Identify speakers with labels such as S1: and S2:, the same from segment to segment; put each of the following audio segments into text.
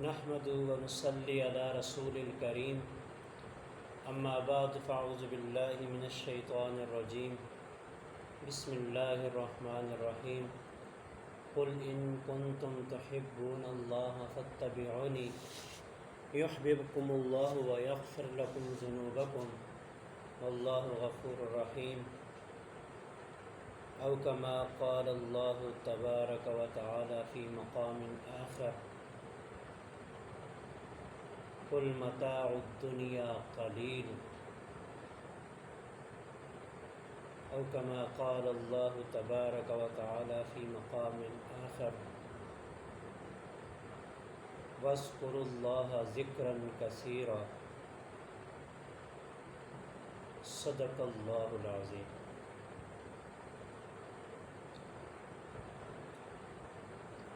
S1: نحمد و نصلی علی رسول الکریم اما بعد فاعوذ باللہ من الشیطان الرجیم بسم اللہ الرحمن الرحیم قل ان کنتم تحبون اللہ فاتبعونی یحببکم اللہ ویغفر لکم ذنوبکم واللہ غفور رحیم او کما قال اللہ تبارک و تعالی فی مقام آخر قل متاع الدنیا قلیل او کما قال اللہ تبارک و تعالی فی مقام آخر واذکروا اللہ ذکرا کثیرا صدق اللہ العظیم۔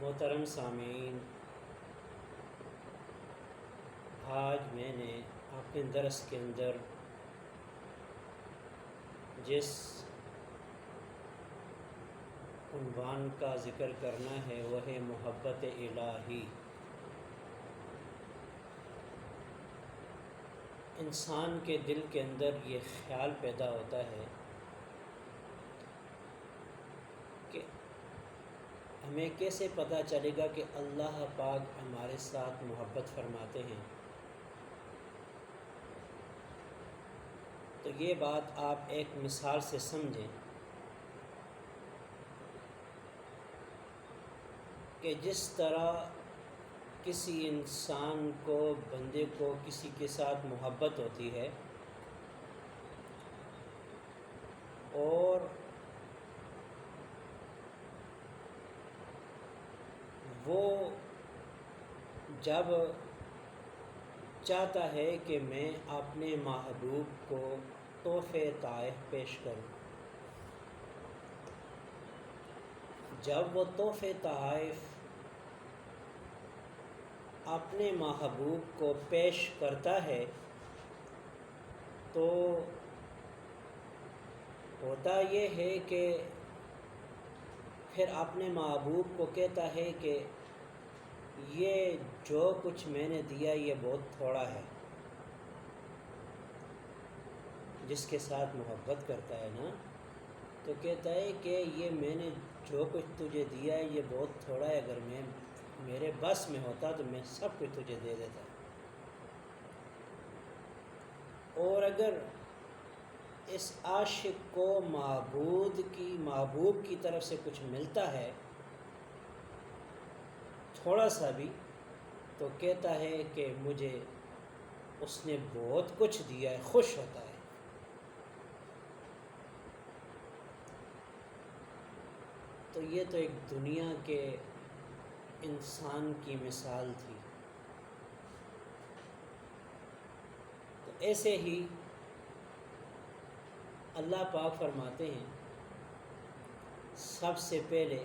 S1: محترم سامعین، آج میں نے اپنے درس کے اندر جس عنوان کا ذکر کرنا ہے وہ ہے محبت الہی۔ انسان کے دل کے اندر یہ خیال پیدا ہوتا ہے کہ ہمیں کیسے پتہ چلے گا کہ اللہ پاک ہمارے ساتھ محبت فرماتے ہیں۔ تو یہ بات آپ ایک مثال سے سمجھیں کہ جس طرح کسی انسان کو، بندے کو کسی کے ساتھ محبت ہوتی ہے اور وہ جب چاہتا ہے کہ میں اپنے محبوب کو تحفے طائف پیش کروں، جب وہ تحفے طائف اپنے محبوب کو پیش کرتا ہے تو ہوتا یہ ہے کہ پھر اپنے محبوب کو کہتا ہے کہ یہ جو کچھ میں نے دیا یہ بہت تھوڑا ہے۔ جس کے ساتھ محبت کرتا ہے نا تو کہتا ہے کہ یہ میں نے جو کچھ تجھے دیا ہے یہ بہت تھوڑا ہے، اگر میرے بس میں ہوتا تو میں سب کچھ تجھے دے دیتا۔ اور اگر اس عاشق کو محبوب کی طرف سے کچھ ملتا ہے تھوڑا سا بھی تو کہتا ہے کہ مجھے اس نے بہت کچھ دیا ہے، خوش ہوتا ہے۔ تو یہ تو ایک دنیا کے انسان کی مثال تھی۔ تو ایسے ہی اللہ پاک فرماتے ہیں سب سے پہلے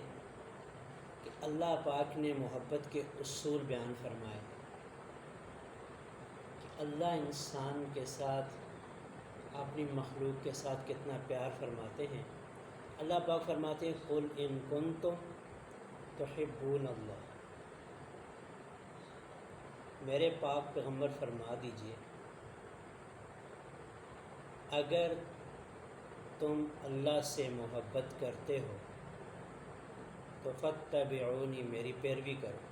S1: کہ اللہ پاک نے محبت کے اصول بیان فرمائے کہ اللہ انسان کے ساتھ، اپنی مخلوق کے ساتھ کتنا پیار فرماتے ہیں۔ اللہ پاک فرماتے ہیں قل ان کنتم تحبون اللہ، میرے پاک پیغمبر فرما دیجئے اگر تم اللہ سے محبت کرتے ہو تو فاتبعونی، میری پیروی کرو۔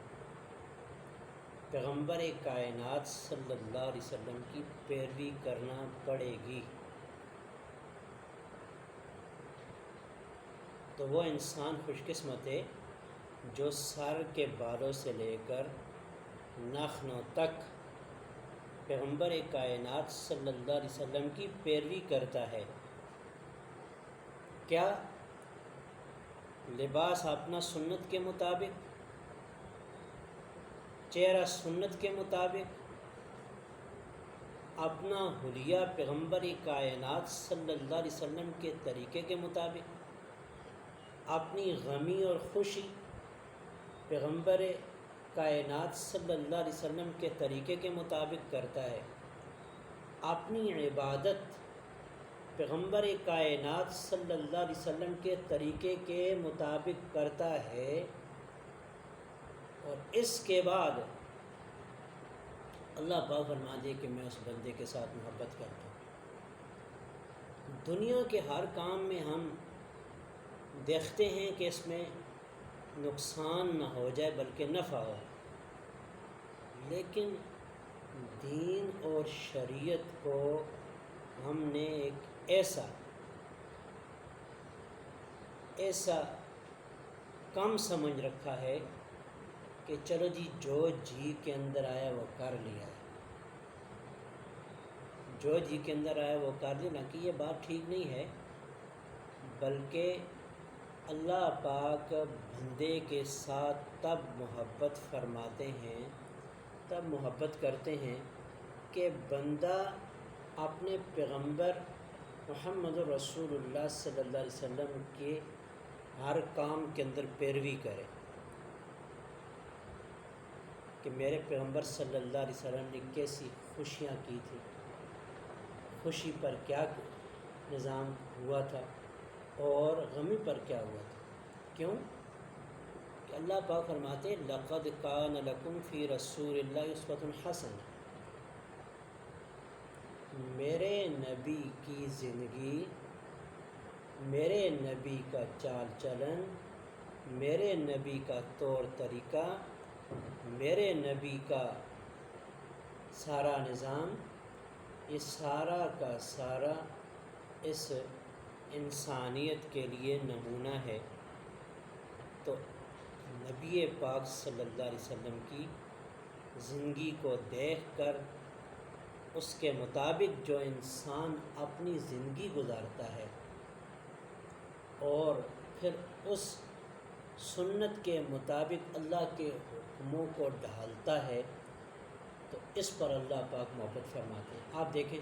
S1: پیغمبر کائنات صلی اللہ علیہ وسلم کی پیروی کرنا پڑے گی تو وہ انسان خوش قسمت ہے جو سر کے بالوں سے لے کر ناخنوں تک پیغمبر کائنات صلی اللہ علیہ وسلم کی پیروی کرتا ہے۔ کیا لباس اپنا سنت کے مطابق، چہرہ سنت کے مطابق، اپنا حلیہ پیغمبر کائنات صلی اللہ علیہ وسلم کے طریقے کے مطابق، اپنی غمی اور خوشی پیغمبر کائنات صلی اللہ علیہ وسلم کے طریقے کے مطابق کرتا ہے، اپنی عبادت پیغمبر کائنات صلی اللہ علیہ وسلم کے طریقے کے مطابق کرتا ہے، اور اس کے بعد اللہ پاک فرما دے کہ میں اس بندے کے ساتھ محبت کرتا ہوں۔ دنیا کے ہر کام میں ہم دیکھتے ہیں کہ اس میں نقصان نہ ہو جائے بلکہ نفع ہو، لیکن دین اور شریعت کو ہم نے ایک ایسا کم سمجھ رکھا ہے کہ چلو جی جو جی کے اندر آیا وہ کر لیا، جو جی کے اندر آیا وہ کر لینا، کہ یہ بات ٹھیک نہیں ہے، بلکہ اللہ پاک بندے کے ساتھ تب محبت فرماتے ہیں، تب محبت کرتے ہیں کہ بندہ اپنے پیغمبر محمد رسول اللہ صلی اللہ علیہ وسلم کے ہر کام کے اندر پیروی کرے، کہ میرے پیغمبر صلی اللہ علیہ وسلم نے کیسی خوشیاں کی تھی، خوشی پر کیا نظام ہوا تھا اور غمی پر کیا ہوا تھا۔ کیوں کہ اللہ پاک فرماتے ہیں لَقَدْ كَانَ لَكُمْ فِي رَسُولِ اللَّهِ أُسْوَةٌ حَسَنَةٌ، میرے نبی کی زندگی، میرے نبی کا چال چلن، میرے نبی کا طور طریقہ، میرے نبی کا سارا نظام، یہ سارا کا سارا اس انسانیت کے لیے نمونہ ہے۔ تو نبی پاک صلی اللہ علیہ وسلم کی زندگی کو دیکھ کر اس کے مطابق جو انسان اپنی زندگی گزارتا ہے اور پھر اس سنت کے مطابق اللہ کے حکموں کو ڈھالتا ہے تو اس پر اللہ پاک محبت فرماتے ہیں۔ آپ دیکھیں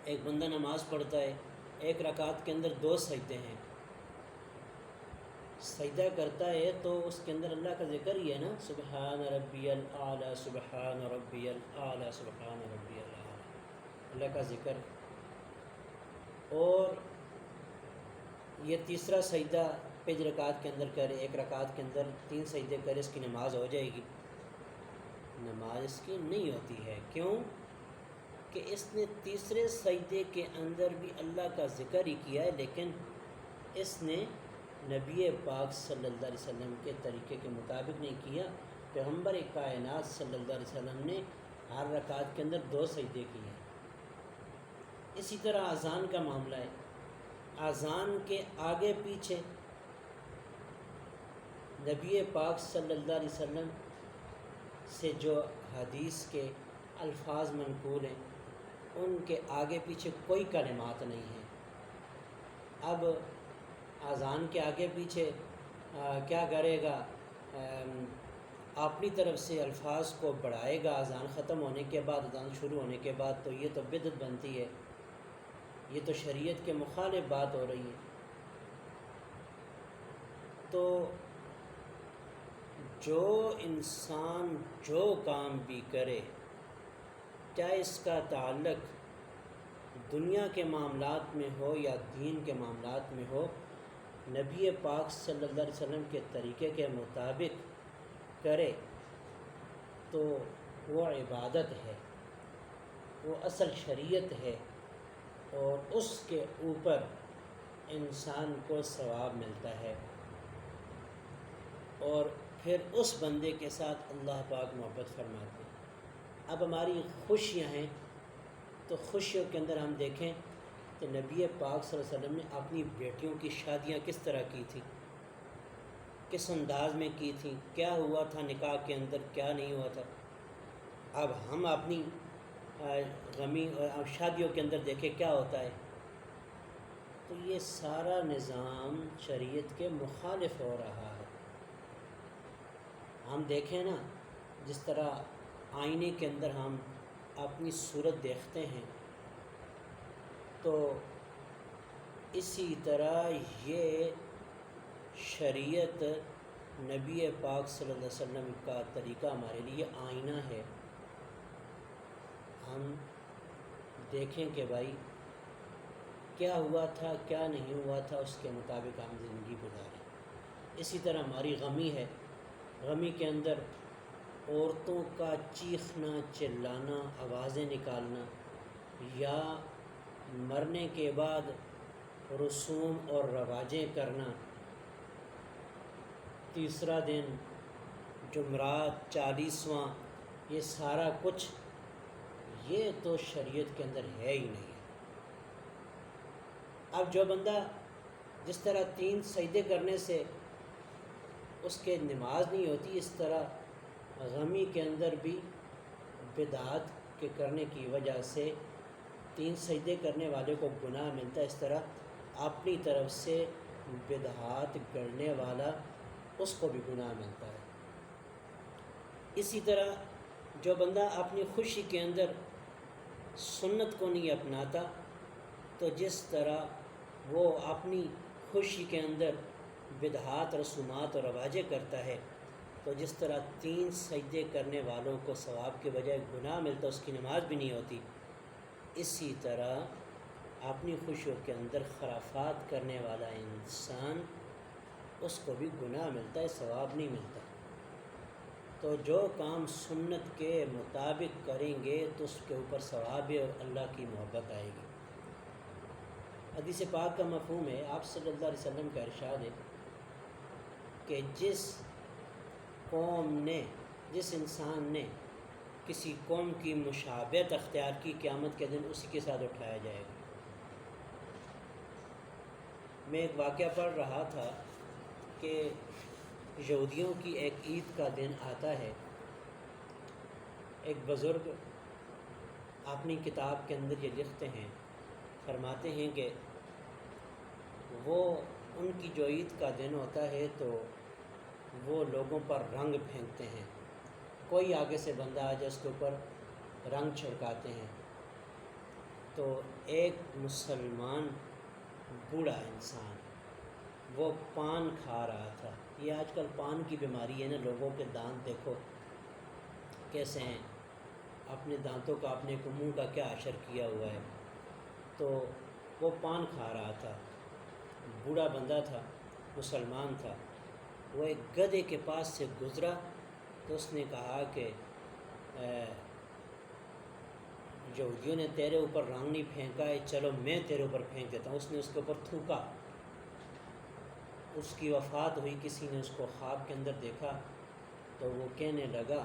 S1: ایک بندہ نماز پڑھتا ہے، ایک رکعت کے اندر 2 سجدے ہیں، سجدہ کرتا ہے تو اس کے اندر اللہ کا ذکر ہی ہے نا، سبحان ربی الاعلیٰ سبحان ربی الاعلیٰ سبحان ربی الاعلیٰ، اللہ کا ذکر۔ اور یہ تیسرا سجدہ 5 رکعت کے اندر کرے، ایک رکعت کے اندر 3 سجدے کرے، اس کی نماز ہو جائے گی؟ نماز اس کی نہیں ہوتی ہے۔ کیوں کہ اس نے تیسرے سجدے کے اندر بھی اللہ کا ذکر ہی کیا ہے، لیکن اس نے نبی پاک صلی اللہ علیہ وسلم کے طریقے کے مطابق نہیں کیا۔ پیغمبر کائنات صلی اللہ علیہ وسلم نے ہر رکعت کے اندر 2 سجدے کیے۔ اسی طرح اذان کا معاملہ ہے، اذان کے آگے پیچھے نبی پاک صلی اللہ علیہ وسلم سے جو حدیث کے الفاظ منقول ہیں ان کے آگے پیچھے کوئی کلمات نہیں ہیں۔ اب اذان کے آگے پیچھے کیا کرے گا؟ اپنی طرف سے الفاظ کو بڑھائے گا اذان ختم ہونے کے بعد، اذان شروع ہونے کے بعد، تو یہ تو بدعت بنتی ہے، یہ تو شریعت کے مخالف بات ہو رہی ہے۔ تو جو انسان جو کام بھی کرے، چاہے اس کا تعلق دنیا کے معاملات میں ہو یا دین کے معاملات میں ہو، نبی پاک صلی اللہ علیہ وسلم کے طریقے کے مطابق کرے تو وہ عبادت ہے، وہ اصل شریعت ہے، اور اس کے اوپر انسان کو ثواب ملتا ہے، اور پھر اس بندے کے ساتھ اللہ پاک محبت فرماتے ہیں۔ اب ہماری خوشیاں ہیں تو خوشیوں کے اندر ہم دیکھیں کہ نبی پاک صلی اللہ علیہ وسلم نے اپنی بیٹیوں کی شادیاں کس طرح کی تھی، کس انداز میں کی تھیں، کیا ہوا تھا نکاح کے اندر، کیا نہیں ہوا تھا۔ اب ہم اپنی غمی شادیوں کے اندر دیکھیں کیا ہوتا ہے، تو یہ سارا نظام شریعت کے مخالف ہو رہا ہے۔ ہم دیکھیں نا، جس طرح آئینے کے اندر ہم اپنی صورت دیکھتے ہیں، تو اسی طرح یہ شریعت نبی پاک صلی اللہ علیہ وسلم کا طریقہ ہمارے لیے آئینہ ہے۔ ہم دیکھیں کہ بھائی کیا ہوا تھا، کیا نہیں ہوا تھا، اس کے مطابق ہم زندگی گزاریں۔ اسی طرح ہماری غمی ہے، غمی کے اندر عورتوں کا چیخنا چلانا، آوازیں نکالنا، یا مرنے کے بعد رسوم اور رواجیں کرنا، تیسرا دن جمعرات 40واں، یہ سارا کچھ یہ تو شریعت کے اندر ہے ہی نہیں ہے۔ اب جو بندہ جس طرح 3 سجدے کرنے سے اس کے نماز نہیں ہوتی، اس طرح غمی کے اندر بھی بدعات کے کرنے کی وجہ سے 3 سجدے کرنے والے کو گناہ ملتا ہے، اس طرح اپنی طرف سے بدعات گڑنے والا اس کو بھی گناہ ملتا ہے۔ اسی طرح جو بندہ اپنی خوشی کے اندر سنت کو نہیں اپناتا، تو جس طرح وہ اپنی خوشی کے اندر بدعات رسومات اور رواجیں کرتا ہے، تو جس طرح 3 سجدے کرنے والوں کو ثواب کے بجائے گناہ ملتا، اس کی نماز بھی نہیں ہوتی، اسی طرح اپنی خوشیوں کے اندر خرافات کرنے والا انسان اس کو بھی گناہ ملتا ہے، ثواب نہیں ملتا۔ تو جو کام سنت کے مطابق کریں گے تو اس کے اوپر ثواب ہے اور اللہ کی محبت آئے گی۔ حدیث پاک کا مفہوم ہے، آپ صلی اللہ علیہ وسلم کا ارشاد ہے کہ جس قوم نے، جس انسان نے کسی قوم کی مشابہت اختیار کی، قیامت کے دن اسی کے ساتھ اٹھایا جائے گا۔ میں ایک واقعہ پڑھ رہا تھا کہ یہودیوں کی ایک عید کا دن آتا ہے، ایک بزرگ اپنی کتاب کے اندر یہ لکھتے ہیں، فرماتے ہیں کہ وہ ان کی جو عید کا دن ہوتا ہے تو وہ لوگوں پر رنگ پھینکتے ہیں، کوئی آگے سے بندہ آ جائے اس کے اوپر رنگ چھڑکاتے ہیں۔ تو ایک مسلمان بوڑھا انسان وہ پان کھا رہا تھا۔ یہ آج کل پان کی بیماری ہے نا، لوگوں کے دانت دیکھو کیسے ہیں، اپنے دانتوں کا اپنے منہ کا کیا اثر کیا ہوا ہے۔ تو وہ پان کھا رہا تھا، بوڑھا بندہ تھا، مسلمان تھا، وہ ایک گدھے کے پاس سے گزرا تو اس نے کہا کہ یہودیوں نے تیرے اوپر رنگ نہیں پھینکا ہے، چلو میں تیرے اوپر پھینک دیتا ہوں۔ اس نے اس کے اوپر تھوکا، اس کی وفات ہوئی۔ کسی نے اس کو خواب کے اندر دیکھا تو وہ کہنے لگا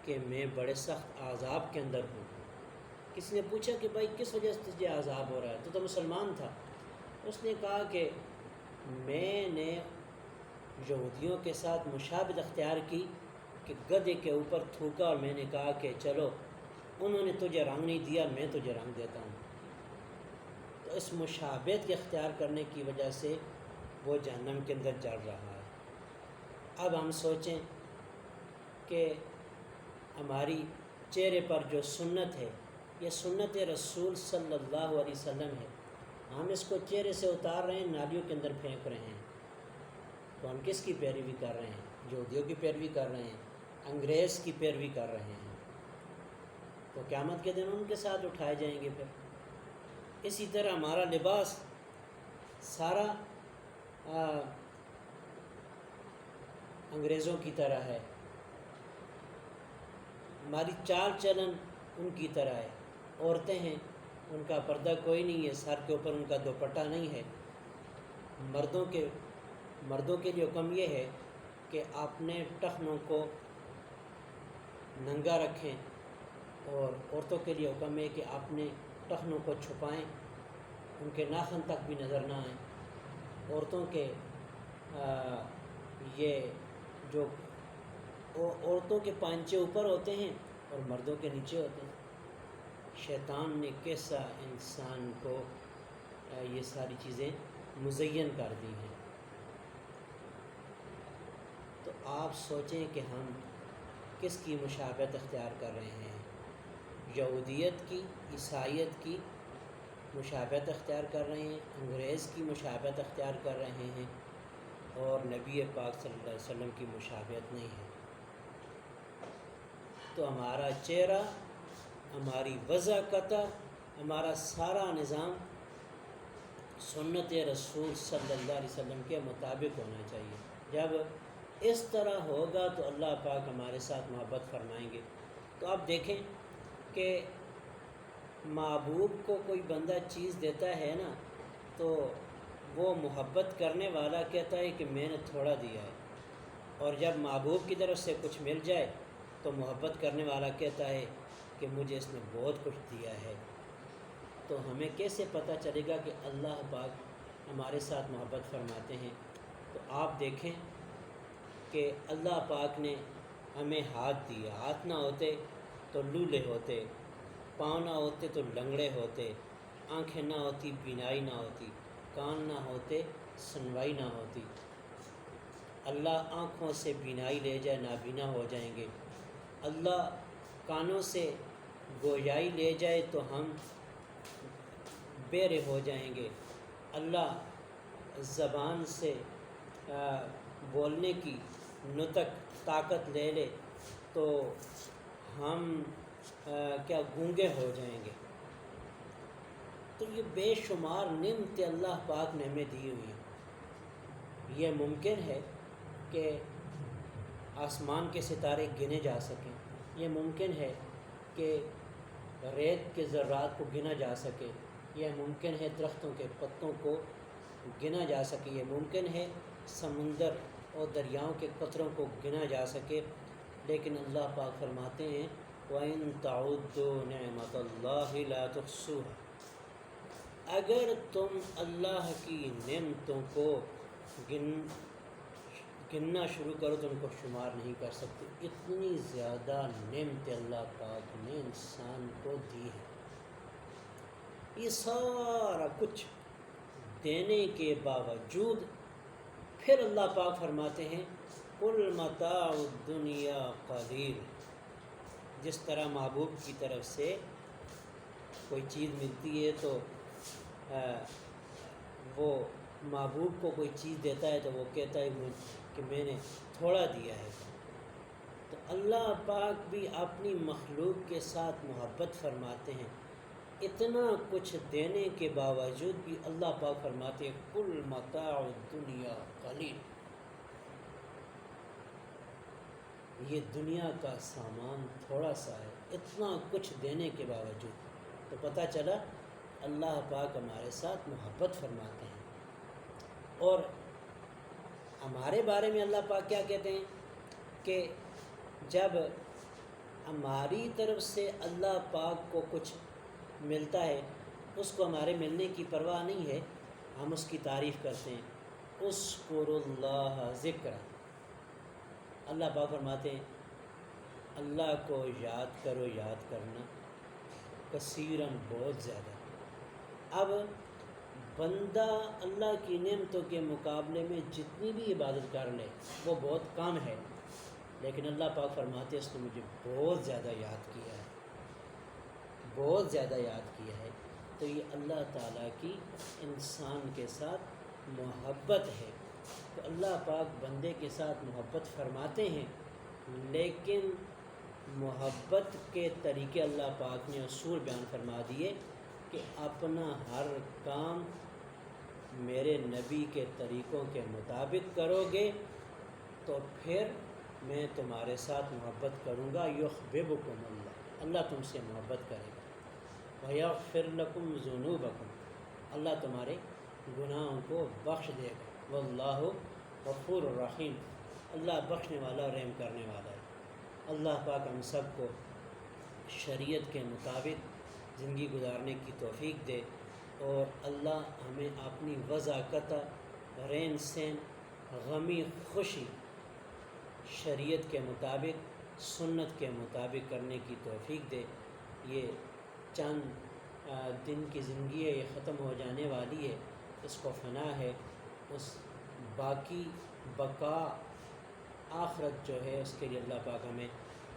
S1: کہ میں بڑے سخت عذاب کے اندر ہوں۔ کسی نے پوچھا کہ بھائی کس وجہ سے تجھے عذاب ہو رہا ہے، تو مسلمان تھا۔ اس نے کہا کہ میں نے یہودیوں کے ساتھ مشابہت اختیار کی کہ گدھے کے اوپر تھوکا، اور میں نے کہا کہ چلو انہوں نے تجھے رنگ نہیں دیا، میں تجھے رنگ دیتا ہوں۔ تو اس مشابہت کے اختیار کرنے کی وجہ سے وہ جہنم کے اندر جل رہا ہے۔ اب ہم سوچیں کہ ہماری چہرے پر جو سنت ہے، یہ سنت رسول صلی اللہ علیہ وسلم ہے، ہم اس کو چہرے سے اتار رہے ہیں، نالیوں کے اندر پھینک رہے ہیں، تو ہم کس کی پیروی کر رہے ہیں؟ یہودیوں کی پیروی کر رہے ہیں، انگریز کی پیروی کر رہے ہیں۔ تو قیامت کے دن ان کے ساتھ اٹھائے جائیں گے۔ پھر اسی طرح ہمارا لباس سارا انگریزوں کی طرح ہے، ہماری چال چلن ان کی طرح ہے۔ عورتیں ہیں، ان کا پردہ کوئی نہیں ہے، سر کے اوپر ان کا دوپٹہ نہیں ہے۔ مردوں کے لیے حکم یہ ہے کہ اپنے ٹخنوں کو ننگا رکھیں، اور عورتوں کے لیے حکم ہے کہ اپنے ٹخنوں کو چھپائیں، ان کے ناخن تک بھی نظر نہ آئیں۔ عورتوں کے یہ جو عورتوں کے پانچے اوپر ہوتے ہیں اور مردوں کے نیچے ہوتے ہیں۔ شیطان نے کیسا انسان کو یہ ساری چیزیں مزین کر دی ہیں۔ تو آپ سوچیں کہ ہم کس کی مشابہت اختیار کر رہے ہیں؟ یہودیت کی، عیسائیت کی مشابہت اختیار کر رہے ہیں، انگریز کی مشابہت اختیار کر رہے ہیں، اور نبی پاک صلی اللہ علیہ وسلم کی مشابہت نہیں ہے۔ تو ہمارا چہرہ، ہماری وضاقت، ہمارا سارا نظام سنت رسول صلی اللہ علیہ وسلم کے مطابق ہونا چاہیے۔ جب اس طرح ہوگا تو اللہ پاک ہمارے ساتھ محبت فرمائیں گے۔ تو آپ دیکھیں کہ محبوب کو کوئی بندہ چیز دیتا ہے نا، تو وہ محبت کرنے والا کہتا ہے کہ میں نے تھوڑا دیا ہے، اور جب محبوب کی طرف سے کچھ مل جائے تو محبت کرنے والا کہتا ہے کہ مجھے اس نے بہت کچھ دیا ہے۔ تو ہمیں کیسے پتہ چلے گا کہ اللہ پاک ہمارے ساتھ محبت فرماتے ہیں؟ تو آپ دیکھیں کہ اللہ پاک نے ہمیں ہاتھ دیا، ہاتھ نہ ہوتے تو لولے ہوتے، پاؤں نہ ہوتے تو لنگڑے ہوتے، آنکھیں نہ ہوتی بینائی نہ ہوتی، کان نہ ہوتے سنوائی نہ ہوتی۔ اللہ آنکھوں سے بینائی لے جائے نابینا ہو جائیں گے، اللہ کانوں سے گویائی لے جائے تو ہم بہرے ہو جائیں گے، اللہ زبان سے بولنے کی نطق طاقت لے لے تو ہم کیا گونگے ہو جائیں گے۔ تو یہ بے شمار نعمتیں اللہ پاک نے ہمیں دی ہوئی ہیں۔ یہ ممکن ہے کہ آسمان کے ستارے گنے جا سکیں، یہ ممکن ہے کہ ریت کے ذرات کو گنا جا سکے، یہ ممکن ہے درختوں کے پتوں کو گنا جا سکے، یہ ممکن ہے سمندر اور دریاؤں کے قطروں کو گنا جا سکے، لیکن اللہ پاک فرماتے ہیں وَإِن تَعُدُّوا نِعْمَةَ اللَّهِ لَا تُحْصُوهَا، اگر تم اللہ کی نعمتوں کو گننا شروع کرو تو ان کو شمار نہیں کر سکتے۔ اتنی زیادہ نعمتیں اللہ پاک نے انسان کو دی ہے۔ یہ سارا کچھ دینے کے باوجود پھر اللہ پاک فرماتے ہیں قُلْ مَتَاعُ الدُّنْيَا قَلِيلٌ۔ جس طرح محبوب کی طرف سے کوئی چیز ملتی ہے تو وہ محبوب کو کوئی چیز دیتا ہے تو وہ کہتا ہے کہ میں نے تھوڑا دیا ہے۔ تو اللہ پاک بھی اپنی مخلوق کے ساتھ محبت فرماتے ہیں، اتنا کچھ دینے کے باوجود بھی اللہ پاک فرماتے ہیں قُلْ مَتَاعُ الدُّنْيَا قَلِيلٌ۔ یہ دنیا کا سامان تھوڑا سا ہے، اتنا کچھ دینے کے باوجود۔ تو پتہ چلا اللہ پاک ہمارے ساتھ محبت فرماتے ہیں۔ اور ہمارے بارے میں اللہ پاک کیا کہتے ہیں کہ جب ہماری طرف سے اللہ پاک کو کچھ ملتا ہے اس کو ہمارے ملنے کی پرواہ نہیں ہے، ہم اس کی تعریف کرتے ہیں اذکروا اللہ ذکرا۔ اللہ پاک فرماتے ہیں اللہ کو یاد کرو، یاد کرنا کثیراً بہت زیادہ۔ اب بندہ اللہ کی نعمتوں کے مقابلے میں جتنی بھی عبادت کر لے وہ بہت کم ہے، لیکن اللہ پاک فرماتے ہیں اس نے مجھے بہت زیادہ یاد کیا ہے، بہت زیادہ یاد کیا ہے۔ تو یہ اللہ تعالیٰ کی انسان کے ساتھ محبت ہے۔ تو اللہ پاک بندے کے ساتھ محبت فرماتے ہیں، لیکن محبت کے طریقے اللہ پاک نے اصول بیان فرما دیے کہ اپنا ہر کام میرے نبی کے طریقوں کے مطابق کرو گے تو پھر میں تمہارے ساتھ محبت کروں گا، یحببکم اللہ، اللہ تم سے محبت کرے گا، ویغفر لکم ذنوبکم، اللہ تمہارے گناہوں کو بخش دے گا، واللہ غفور الرحیم، اللہ بخشنے والا رحم کرنے والا ہے۔ اللہ پاک ہم سب کو شریعت کے مطابق زندگی گزارنے کی توفیق دے، اور اللہ ہمیں اپنی وضاقت رین سین غمی خوشی شریعت کے مطابق سنت کے مطابق کرنے کی توفیق دے۔ یہ چند دن کی زندگی ہے، یہ ختم ہو جانے والی ہے، اس کو فنا ہے، اس باقی بقا آخرت جو ہے اس کے لیے اللہ پاک ہمیں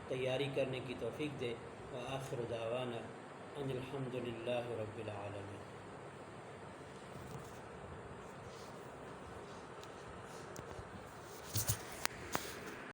S1: تیاری کرنے کی توفیق دے۔ وآخر دعوانا ان الحمد للہ رب العالمین۔